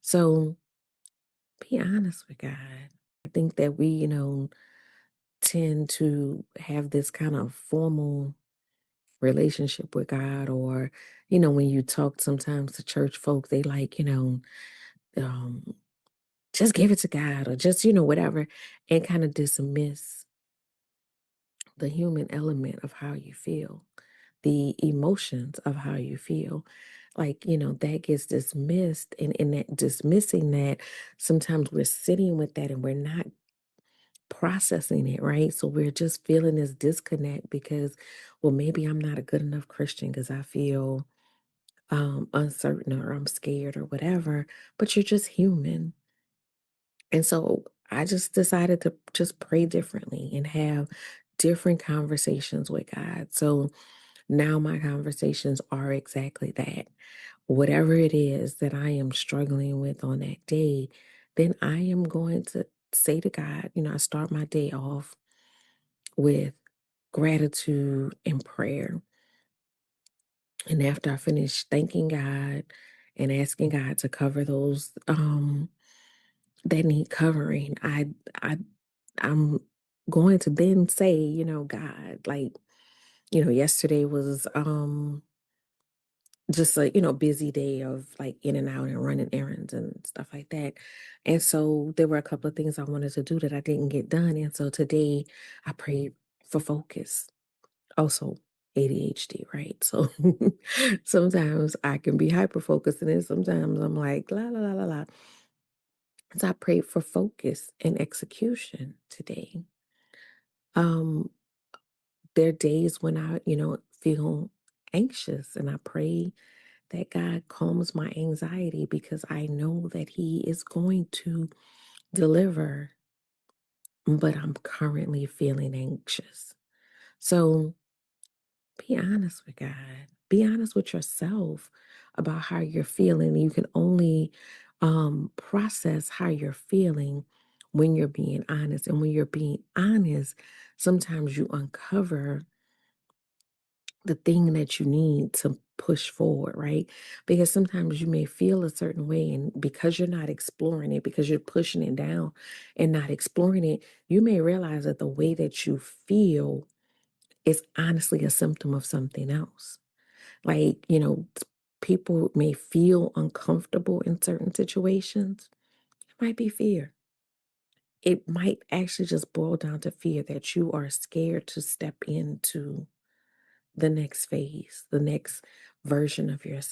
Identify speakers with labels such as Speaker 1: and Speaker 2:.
Speaker 1: So be honest with God. I think that we, tend to have this kind of formal relationship with God, or, when you talk sometimes to church folk, they like, um, just give it to God or just, whatever, and kind of dismiss the human element of how you feel, the emotions of how you feel. Like, that gets dismissed. And in that dismissing that, sometimes we're sitting with that and we're not processing it, right? So we're just feeling this disconnect because, well, maybe I'm not a good enough Christian because I feel uncertain or I'm scared or whatever, but you're just human. And so I just decided to just pray differently and have different conversations with God. So now my conversations are exactly that. Whatever it is that I am struggling with on that day, then I am going to say to God, I start my day off with gratitude and prayer. And after I finish thanking God and asking God to cover those that need covering, I'm going to then say, God, like, yesterday was just a, busy day of like in and out and running errands and stuff like that. And so there were a couple of things I wanted to do that I didn't get done. And so today I prayed for focus. Also ADHD, right? So sometimes I can be hyper focused and then sometimes I'm like la la la la la. So I prayed for focus and execution today. Um, there are days when I, feel anxious and I pray that God calms my anxiety because I know that He is going to deliver, but I'm currently feeling anxious. So be honest with God. Be honest with yourself about how you're feeling. You can only process how you're feeling when you're being honest. And when you're being honest, sometimes you uncover the thing that you need to push forward, right? Because sometimes you may feel a certain way, and because you're not exploring it, because you're pushing it down and not exploring it, you may realize that the way that you feel is honestly a symptom of something else. Like, people may feel uncomfortable in certain situations. It might be fear. It might actually just boil down to fear that you are scared to step into the next phase, the next version of yourself.